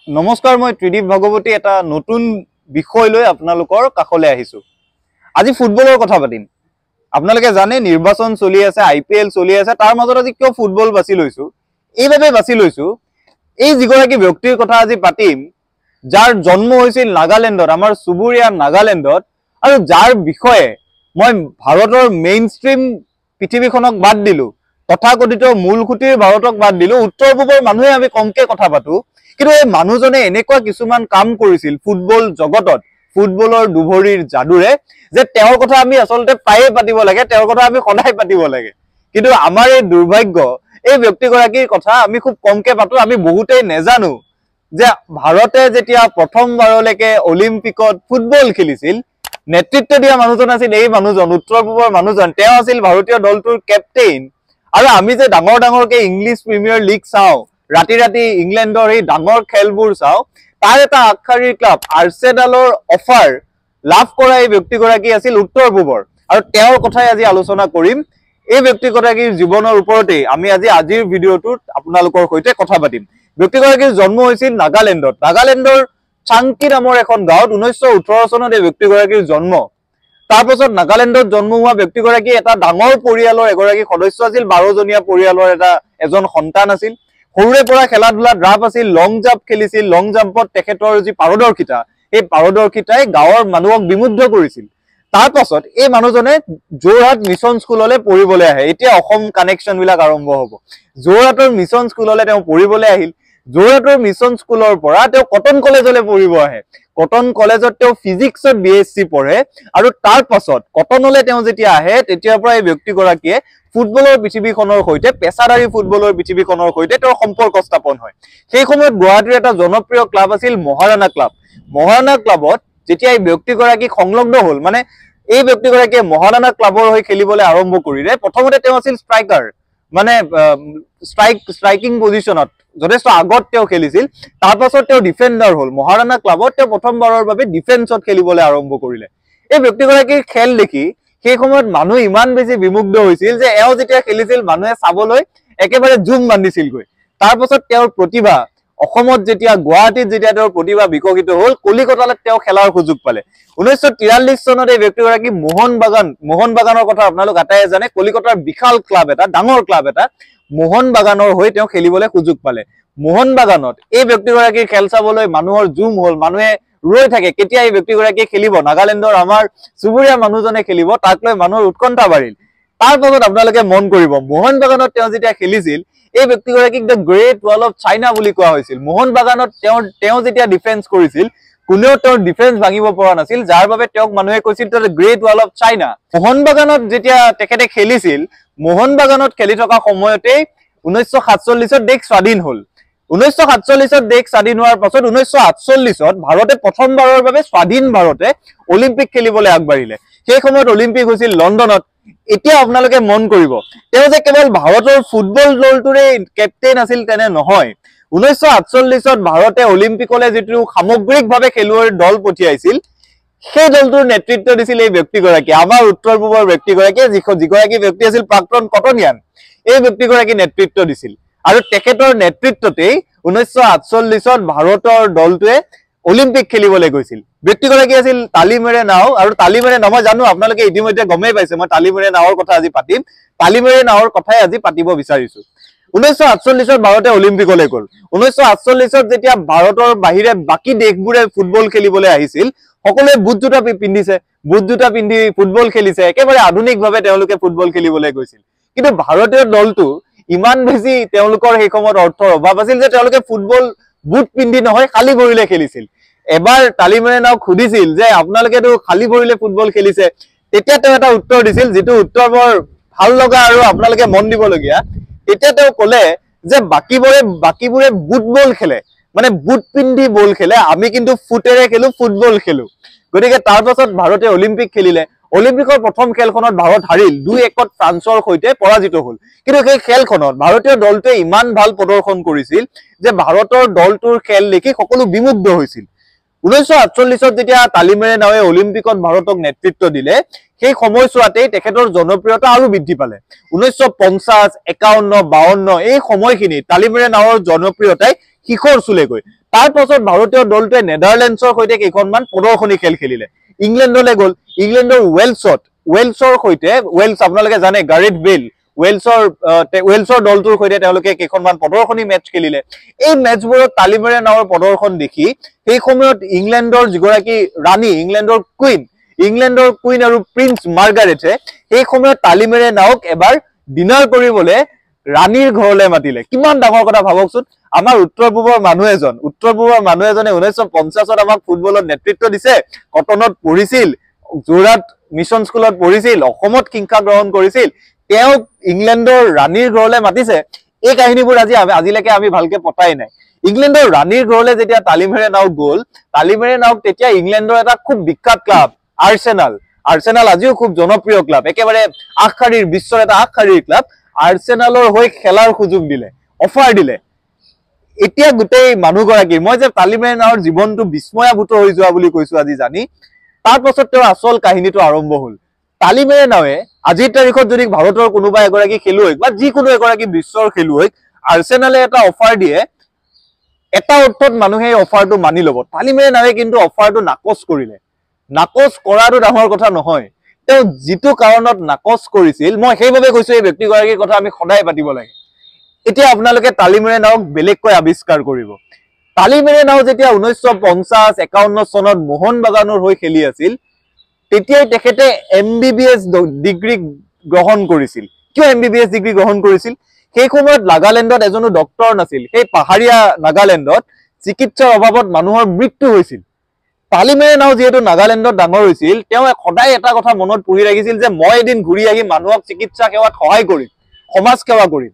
নমস্কাৰ, মই ত্ৰিদীপ ভাগৱতী এটা নতুন বিষয় লৈ আপোনালোকৰ কাষলৈ আহিছো। আজি ফুটবলৰ কথা পাতিম। আপোনালোকে জানে নিৰ্বাচন চলি আছে, IPL চলি আছে, তাৰ মাজত আজি কিয় ফুটবল বাছি লৈছো? এইভাবে বাছি লৈছো, এই যিগৰাকী ব্যক্তিৰ কথা আজি পাতিম, যাৰ জন্ম হৈছিল নাগালেণ্ডত, আমাৰ চুবুৰীয়া নাগালেণ্ডত, আৰু যাৰ বিষয়ে মই ভাৰতৰ মেইন ষ্ট্ৰীম পৃথিৱীখনক বাদ দিলো, তথাকথিত মূলসুঁতিৰ ভাৰতক বাদ দিলো, উত্তৰ পূবৰ মানুহে আমি কমকে কথা পাতো। কিন্তু এই মানুহজনে এনেকুৱা কিছুমান কাম কৰিছিল ফুটবল জগতত, ফুটবলৰ দুভৰিৰ যাদুৰে, যে তেওঁৰ কথা আমি আচলতে প্ৰায়ে পাতিব লাগে, তেওঁৰ কথা আমি সদায় পাতিব লাগে। কিন্তু আমাৰ এই দুৰ্ভাগ্য, এই ব্যক্তিগৰাকীৰ কথা আমি খুব কমকে পাতো। আমি বহুতেই নেজানো যে ভাৰতে যেতিয়া প্ৰথমবাৰলৈকে অলিম্পিকত ফুটবল খেলিছিল, নেতৃত্ব দিয়া মানুহজন আছিল এই মানুহজন, উত্তৰ পূবৰ মানুহজন। তেওঁ আছিল ভাৰতীয় দলটোৰ কেপ্টেইন। আৰু আমি যে ডাঙৰ ডাঙৰকে ইংলিছ প্ৰিমিয়াৰ লীগ চাওঁ, ৰাতি ৰাতি ইংলেণ্ডৰ এই ডাঙৰ খেলবোৰ চাওঁ, তাৰ এটা আগশাৰীৰ ক্লাব আৰ্চেনালৰ অফাৰ লাভ কৰা এই ব্যক্তিগৰাকী আছিল উত্তৰ পূবৰ। আৰু তেওঁৰ কথাই আজি আলোচনা কৰিম। এই ব্যক্তিগৰাকীৰ জীৱনৰ ওপৰতেই আমি আজিৰ ভিডিঅ'টোত আপোনালোকৰ সৈতে কথা পাতিম। ব্যক্তিগৰাকীৰ জন্ম হৈছিল নাগালেণ্ডত, নাগালেণ্ডৰ চাংকি নামৰ এখন গাঁৱত 1918 চনত এই ব্যক্তিগৰাকীৰ জন্ম। তাৰপাছত নাগালেণ্ডত জন্ম হোৱা ব্যক্তিগৰাকী এটা ডাঙৰ পৰিয়ালৰ এগৰাকী সদস্য আছিল, 12জনীয়া পৰিয়ালৰ এজন সন্তান আছিল। সৰুৰে পৰা খেলা ধূলাত ৰাপ আছিল, লং জাম্প খেলিছিল। লং জাম্পত তেখেতৰ যি পাৰদৰ্শিতা, এই পাৰদৰ্শিতাই গাঁৱৰ মানুহক বিমুগ্ধ কৰিছিল। তাৰ পাছত এই মানুহজনে যোৰহাট মিছন স্কুললৈ পঢ়িবলৈ আহে। এতিয়া অসম কানেকশ্যন বিলাক আৰম্ভ হ'ব। যোৰহাটৰ মিছন স্কুললৈ তেওঁ পঢ়িবলৈ আহিল। যোৰহাটৰ মিছন স্কুলৰ পৰা তেওঁ কটন কলেজলৈ পঢ়িব আহে। কটন কলেজত তেওঁ ফিজিক্সত BSc পঢ়ে। আৰু তাৰ পাছত কটনলৈ তেওঁ যেতিয়া আহে, তেতিয়াৰ পৰা এই ব্যক্তিগৰাকীয়ে ফুটবলৰ পৃথিৱীখনৰ সৈতে, পেছাদাৰী ফুটবলৰ পৃথিৱীখনৰ সৈতে তেওঁৰ সম্পৰ্ক স্থাপন হয়। সেই সময়ত গুৱাহাটীৰ এটা জনপ্ৰিয় ক্লাব আছিল মহাৰাণা ক্লাব। মহাৰাণা ক্লাবত যেতিয়া এই ব্যক্তিগৰাকী সংলগ্ন হ'ল, মানে এই ব্যক্তিগৰাকীয়ে মহাৰাণা ক্লাবৰ হৈ খেলিবলৈ আৰম্ভ কৰিলে, প্ৰথমতে তেওঁ আছিল ষ্ট্ৰাইকাৰ, মানে ষ্ট্ৰাইকিং পজিশ্যনত যথেষ্ট আগত তেওঁ খেলিছিল। তাৰ পাছত তেওঁ ডিফেণ্ডাৰ হ'ল। মহাৰাণা ক্লাবত তেওঁ প্ৰথমবাৰৰ বাবে ডিফেন্সত খেলিবলৈ আৰম্ভ কৰিলে। এই ব্যক্তিগৰাকীৰ খেল দেখি সেই সময়ত মানুহ ইমান বেছি বিমুগ্ধ হৈছিল যে এওঁ যেতিয়া খেলিছিল, মানুহে চাবলৈ একেবাৰে জুম বান্ধিছিলগৈ। তাৰ পাছত তেওঁৰ প্ৰতিভা অসমত যেতিয়া, গুৱাহাটীত যেতিয়া তেওঁৰ প্ৰতিভা বিকশিত হ'ল, কলিকতাত তেওঁ খেলাৰ সুযোগ পালে। 1943 চনত এই ব্যক্তিগৰাকী মোহন বাগানৰ কথা আপোনালোক আটাইয়ে জানে। কলিকতাৰ বিশাল ক্লাব এটা, ডাঙৰ ক্লাব এটা, মোহন বাগানৰ হৈ তেওঁ খেলিবলৈ সুযোগ পালে। মোহন বাগানত এই ব্যক্তিগৰাকীৰ খেল চাবলৈ মানুহৰ জুম হ'ল। মানুহে ৰৈ থাকে কেতিয়া এই ব্যক্তিগৰাকীয়ে খেলিব, নাগালেণ্ডৰ আমাৰ চুবুৰীয়া মানুহজনে খেলিব, তাক লৈ মানুহৰ উৎকণ্ঠা বাঢ়িল। তাৰ পাছত আপোনালোকে মন কৰিব, মোহন বাগানত তেওঁ যেতিয়া খেলিছিল, এই ব্যক্তিগৰাকীক the great wall of China বুলি কোৱা হৈছিল। মোহন বাগানত তেওঁ যেতিয়া ডিফেন্স কৰিছিল, কোনেও তেওঁৰ ডিফেন্স ভাঙিব পৰা নাছিল, যাৰ বাবে তেওঁক মানুহে কৈছিল the great wall of China. Mohan বাগানত যেতিয়া তেখেতে খেলিছিল, মোহন বাগানত খেলি থকা সময়তেই 1947ত দেশ স্বাধীন হ'ল। 1947ত দেশ স্বাধীন হোৱাৰ পাছত 1948ত ভাৰতে প্ৰথমবাৰৰ বাবে স্বাধীন ভাৰতে অলিম্পিক খেলিবলৈ আগবাঢ়িলে। সেই সময়ত অলিম্পিক হৈছিল লণ্ডনত। এতিয়া আপোনালোকে মন কৰিব, তেওঁ যে কেৱল ভাৰতৰ ফুটবল দলটোৰে কেপ্টেইন আছিল তেনে নহয়। 1948ত ভাৰতে অলিম্পিকলৈ যিটো সামগ্ৰিকভাৱে খেলুৱৈৰ দল পঠিয়াইছিল, সেই দলটোৰ নেতৃত্ব দিছিল এই ব্যক্তিগৰাকী, আমাৰ উত্তৰ পূবৰ ব্যক্তিগৰাকীয়ে, যিগৰাকী ব্যক্তি আছিল প্ৰাক্তন কটনিয়ান। এই ব্যক্তিগৰাকী নেতৃত্ব দিছিল। আৰু তেখেতৰ নেতৃত্বতেই 1948ত ভাৰতৰ দলটোৱে অলিম্পিক খেলিবলৈ গৈছিল। ব্যক্তিগৰাকী আছিল তালিমেৰে নাও। আৰু তালিমেৰে নাও, মই জানো আপোনালোকে ইতিমধ্যে গমেই পাইছে মই তালিমেৰে নাৱৰ কথা আজি পাতিম। তালিমেৰে নাৱৰ কথাই আজি পাতিব বিচাৰিছো। 1948ত ভাৰতে অলিম্পিকলৈ গ'ল। 1948ত যেতিয়া ভাৰতৰ বাহিৰে বাকী দেশবোৰে ফুটবল খেলিবলৈ আহিছিল, সকলোৱে বুট জোতা পিন্ধিছে, বুট জোতা পিন্ধি ফুটবল খেলিছে, একেবাৰে আধুনিকভাৱে তেওঁলোকে ফুটবল খেলিবলৈ গৈছিল। কিন্তু ভাৰতীয় দলটো ইমান বেছি তেওঁলোকৰ সেই সময়ত অৰ্থৰ অভাৱ আছিল যে তেওঁলোকে ফুটবল বুট পিন্ধি নহয়, খালী ভৰিৰে খেলিছিল। এবাৰ তালিমেৰে নাওক সুধিছিল যে আপোনালোকেতো খালী ভৰিৰে ফুটবল খেলিছে, তেতিয়া তেওঁ এটা উত্তৰ দিছিল, যিটো উত্তৰ বৰ ভাল লগা আৰু আপোনালোকে মন দিবলগীয়া। তেতিয়া তেওঁ ক'লে যে বাকীবোৰে বুট বল খেলে, মানে বুট পিন্ধি বল খেলে, আমি কিন্তু ফুটেৰে খেলো, ফুটবল খেলো। গতিকে তাৰ পাছত ভাৰতে অলিম্পিক খেলিলে। অলিম্পিকৰ প্ৰথম খেলখনত ভাৰত হাৰিল, 2-1ত ফ্ৰান্সৰ সৈতে পৰাজিত হ'ল। কিন্তু সেই খেলখনত ভাৰতীয় দলটোৱে ইমান ভাল প্ৰদৰ্শন কৰিছিল যে ভাৰতৰ দলটোৰ খেল দেখি সকলো বিমুগ্ধ হৈছিল। 1948ত যেতিয়া তালিমেৰে নাৱে অলিম্পিকত ভাৰতক নেতৃত্ব দিলে, সেই সময়ছোৱাতেই তেখেতৰ জনপ্ৰিয়তা আৰু বৃদ্ধি পালে 1950 51 52 এই সময়খিনি তালিমেৰে নাৱৰ জনপ্ৰিয়তাই শিখৰ চুলেগৈ তাৰ পাছত ভাৰতীয় দলটোৱে নেদাৰলেণ্ডছৰ সৈতে কেইখনমান প্ৰদৰ্শনী খেল খেলিলে ইংলেণ্ডলৈ গ'ল ইংলেণ্ডৰ ৱেলছৰ সৈতে ৱেলছ আপোনালোকে জানে গাৰেথ বেল ৱেলছৰ দলটোৰ সৈতে তেওঁলোকে কেইখনমান প্ৰদৰ্শনী মেচ খেলিলে এই মেচবোৰত তালিমেৰে নাৱৰ প্ৰদৰ্শন দেখি সেই সময়ত ইংলেণ্ডৰ যিগৰাকী ৰাণী ইংলেণ্ডৰ কুইন আৰু প্ৰিন্স মাৰ্গাৰেটে সেই সময়ত তালিমেৰে নাৱক এবাৰ ডিনাৰ কৰিবলৈ ৰাণীৰ ঘৰলৈ মাতিলে কিমান ডাঙৰ কথা ভাবকচোন আমাৰ উত্তৰ পূবৰ মানুহ এজনে 1950ত আমাক ফুটবলত নেতৃত্ব দিছে কটনত পঢ়িছিল যোৰহাট মিছন স্কুলত পঢ়িছিল অসমত শিক্ষা গ্ৰহণ কৰিছিল তেওঁক ইংলেণ্ডৰ ৰাণীৰ ঘৰলৈ মাতিছে এই কাহিনীবোৰ আজিলৈকে আমি ভালকে পতাই নাই ইংলেণ্ডৰ ৰাণীৰ ঘৰলৈ যেতিয়া তালিমেৰে নাও গ'ল তালিমেৰে নাওক তেতিয়া ইংলেণ্ডৰ এটা খুব বিখ্যাত ক্লাব আৰ্সেনাল আজিও খুব জনপ্ৰিয় ক্লাব একেবাৰে আগশাৰীৰ বিশ্বৰ এটা আগশাৰীৰ ক্লাব আৰ্সেনালৰ হৈ খেলাৰ সুযোগ দিলে অফাৰ দিলে এতিয়া গোটেই মানুহগৰাকী মই যে তালিমেৰে নাৱৰ জীৱনটো বিস্ময়াভূত হৈ যোৱা বুলি কৈছো আজি জানি তাৰ পাছত তেওঁৰ আচল কাহিনীটো আৰম্ভ হ'ল তালিমেৰে নাৱে আজিৰ তাৰিখত যদি ভাৰতৰ কোনোবা এগৰাকী খেলুৱৈক বা যিকোনো এগৰাকী বিশ্বৰ খেলুৱৈক আৰ্সেনালে এটা অফাৰ দিয়ে এটা অৰ্থত মানুহে অফাৰটো মানি ল'ব তালিমেৰে নাৱে কিন্তু অফাৰটো নাকচ কৰিলে নাকচ কৰাটো ডাঙৰ কথা নহয় তেওঁ যিটো কাৰণত নাকচ কৰিছিল মই সেইভাবে কৈছো এই ব্যক্তিগৰাকীৰ কথা আমি সদায় পাতিব লাগে এতিয়া আপোনালোকে তালিমেৰে নাওক বেলেগকৈ আৱিষ্কাৰ কৰিব তালিমেৰে নাও যেতিয়া 1950 51 চনত মোহন বাগানৰ হৈ খেলি আছিল তেতিয়াই তেখেতে MBBS ডিগ্ৰী গ্ৰহণ কৰিছিল কিয় MBBS ডিগ্ৰী গ্ৰহণ কৰিছিল সেই সময়ত নাগালেণ্ডত এজনো ডক্টৰ নাছিল সেই পাহাৰীয়া নাগালেণ্ডত চিকিৎসাৰ অভাৱত মানুহৰ মৃত্যু হৈছিল তালিমেৰে নাও যেহেতু নাগালেণ্ডত ডাঙৰ হৈছিল তেওঁ সদায় এটা কথা মনত পুহি ৰাখিছিল যে মই এদিন ঘূৰি আহি মানুহক চিকিৎসা সেৱাত সহায় কৰিম সমাজ সেৱা কৰিম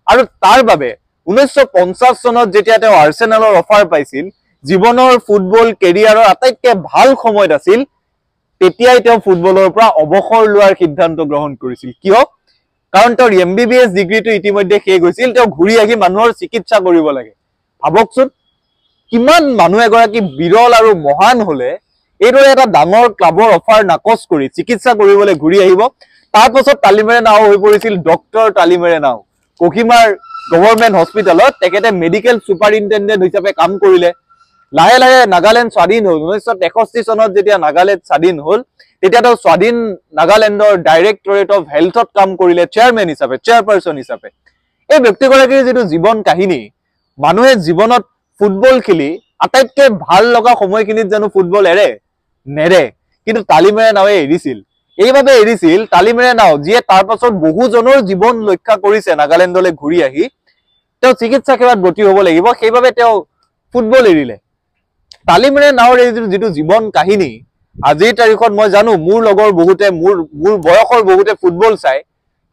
আৰু তাৰ বাবে 1950 চনত যেতিয়া তেওঁ আৰ্সেনালৰ অফাৰ পাইছিল জীৱনৰ ফুটবল কেৰিয়াৰৰ আটাইতকৈ ভাল সময়ত আছিল তেতিয়াই তেওঁ ফুটবলৰ পৰা অৱসৰ লোৱাৰ সিদ্ধান্ত গ্ৰহণ কৰিছিল কিয় কাৰণ তেওঁৰ MBBS ডিগ্ৰীটো ইতিমধ্যে শেষ হৈছিল তেওঁ ঘূৰি আহি মানুহৰ চিকিৎসা কৰিব লাগে ভাবকচোন কিমান মানুহ এগৰাকী বিৰল আৰু মহান হলে এইদৰে এটা ডাঙৰ ক্লাবৰ অফাৰ নাকচ কৰি চিকিৎসা কৰিবলৈ ঘূৰি আহিব তাৰ পাছত তালিমেৰে নাও হৈ পৰিছিল ডক্টৰ তালিমেৰে নাও কোহিমাৰ গভৰ্ণমেণ্ট হস্পিটেলত তেখেতে মেডিকেল সুপাৰিনটেণ্ডেণ্ট হিচাপে কাম কৰিলে লাহে লাহে নাগালেণ্ড স্বাধীন হ'ল 1963 চনত যেতিয়া নাগালেণ্ড স্বাধীন হ'ল তেতিয়া তেওঁ স্বাধীন নাগালেণ্ডৰ ডাইৰেক্টৰেট অফ হেল্থত কাম কৰিলে চেয়াৰপাৰসন হিচাপে এই ব্যক্তিগৰাকীৰ যিটো জীৱন কাহিনী মানুহে জীৱনত ফুটবল খেলি আটাইতকৈ ভাল লগা সময়খিনিত জানো ফুটবল নেৰে কিন্তু তালিমেৰে নাৱে এৰিছিল এইভাবে এৰিছিল তালিমেৰে নাও যিয়ে তাৰ পাছত বহুজনৰ জীৱন ৰক্ষা কৰিছে নাগালেণ্ডলৈ ঘূৰি আহি তেওঁ চিকিৎসা সেৱাত ব্ৰতী হ'ব লাগিব সেইভাবে তেওঁ ফুটবল এৰিলে তালিমেৰে নাওৰ এই যিটো জীৱন কাহিনী আজিৰ তাৰিখত মই জানো মোৰ লগৰ বহুতে মোৰ বয়সৰ বহুতে ফুটবল চাই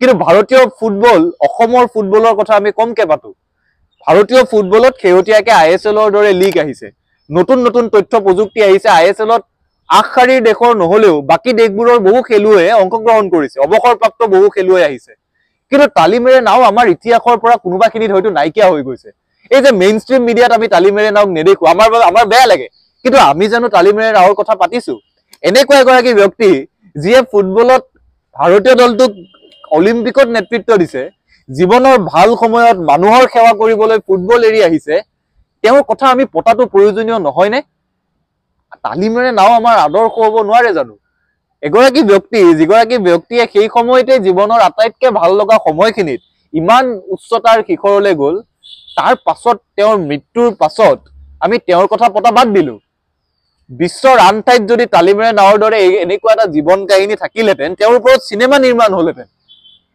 কিন্তু ভাৰতীয় ফুটবল অসমৰ ফুটবলৰ কথা আমি কমকে পাতো ভাৰতীয় ফুটবলত খেৰতীয়াকে ISLৰ দৰে লীগ আহিছে নতুন তথ্য প্ৰযুক্তি আহিছে ISLত আগশাৰীৰ দেশৰ নহলেও বাকি দেশবোৰৰ বহু খেলুৱৈয়ে অংশগ্ৰহণ কৰিছে অৱসৰপ্ৰাপ্ত বহু খেলুৱৈ আহিছে কিন্তু তালিমেৰে নাও আমাৰ ইতিহাসৰ পৰা কোনোবাখিনিত হয়তো নাইকিয়া হৈ গৈছে এই যে মেইনষ্ট্ৰীম মিডিয়াত আমি তালিমেৰে নাওক নেদেখো আমাৰ বেয়া লাগে কিন্তু আমি জানো তালিমেৰে নাওৰ কথা পাতিছো এনেকুৱা এগৰাকী ব্যক্তি যিয়ে ফুটবলত ভাৰতীয় দলটোক অলিম্পিকত নেতৃত্ব দিছে জীৱনৰ ভাল সময়ত মানুহৰ সেৱা কৰিবলৈ ফুটবল এৰি আহিছে তেওঁৰ কথা আমি পতাটো প্ৰয়োজনীয় নহয়নে তালিমেৰে নাও আমাৰ আদৰ্শ হ'ব নোৱাৰে জানো এগৰাকী ব্যক্তি যিগৰাকী ব্যক্তিয়ে সেই সময়তে জীৱনৰ আটাইতকৈ ভাল লগা সময়খিনিত ইমান উচ্চতাৰ শিখৰলৈ গ'ল তাৰ পাছত তেওঁৰ মৃত্যুৰ পাছত আমি তেওঁৰ কথা পতা বাদ দিলো বিশ্বৰ আন ঠাইত যদি তালিমেৰে নাওৰ দৰে এনেকুৱা এটা জীৱন কাহিনী থাকিলেহেঁতেন তেওঁৰ ওপৰত চিনেমা নিৰ্মাণ হ'লহেঁতেন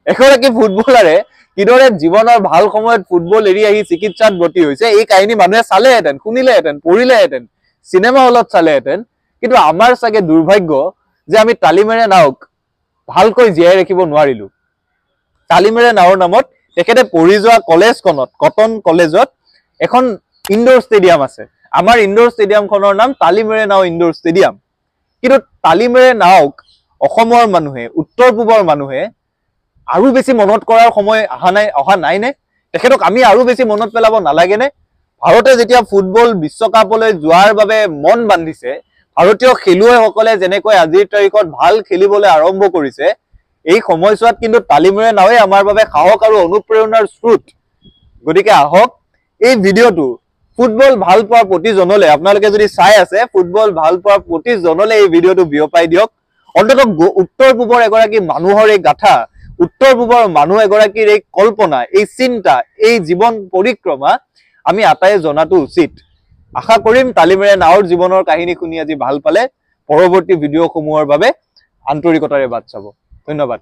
এগৰাকী ফুটবলাৰে কিদৰে জীৱনৰ ভাল সময়ত ফুটবল এৰি আহি চিকিৎসাত ব্ৰতী হৈছে এই কাহিনী মানুহে চালেহেঁতেন শুনিলেহেঁতেন পঢ়িলেহেঁতেন চিনেমা হলত চালেহেঁতেন কিন্তু আমাৰ চাগে দুৰ্ভাগ্য যে আমি তালিমেৰে নাওক ভালকৈ জীয়াই ৰাখিব নোৱাৰিলো তালিমেৰে নাওৰ নামত তেখেতে পঢ়ি যোৱা কলেজখনত কটন কলেজত এখন ইনডোৰ ষ্টেডিয়াম আছে আমাৰ ইনডোৰ ষ্টেডিয়ামখনৰ নাম তালিমেৰে নাও ইনডোৰ ষ্টেডিয়াম কিন্তু তালিমেৰে নাওক অসমৰ মানুহে উত্তৰ পূবৰ মানুহে আৰু বেছি মনত কৰাৰ সময় অহা নাই নে তেখেতক আমি আৰু বেছি মনত পেলাব নালাগে নে ভাৰতে যেতিয়া ফুটবল বিশ্বকাপলৈ যোৱাৰ বাবে মন বান্ধিছে ভাৰতীয় খেলুৱৈসকলে যেনেকৈ আজিৰ তাৰিখত ভাল খেলিবলৈ আৰম্ভ কৰিছে, এই সময়ছোৱাত কিন্তু তালিমূৰে নাৱে আমাৰ বাবে সাহস আৰু অনুপ্ৰেৰণাৰ স্ৰোত। গতিকে আহক এই ভিডিঅ'টো ফুটবল ভাল পোৱা প্ৰতিজনলৈ, আপোনালোকে যদি চাই আছে ফুটবল ভাল পোৱা প্ৰতিজনলৈ এই ভিডিঅ'টো বিয়পাই দিয়ক। অন্ততঃ উত্তৰ পূবৰ এগৰাকী মানুহৰ এই গাথা, উত্তৰ পূবৰ মানুহ এগৰাকীৰ এই কল্পনা, এই চিন্তা, এই জীৱন পৰিক্ৰমা আমি আটাইয়ে জনাটো উচিত। আশা কৰিম তালিমেৰে নাওৰ জীৱনৰ কাহিনী শুনি আজি ভাল পালে। পৰৱৰ্তী ভিডিঅ'সমূহৰ বাবে আন্তৰিকতাৰে বাট চাব। ধন্যবাদ।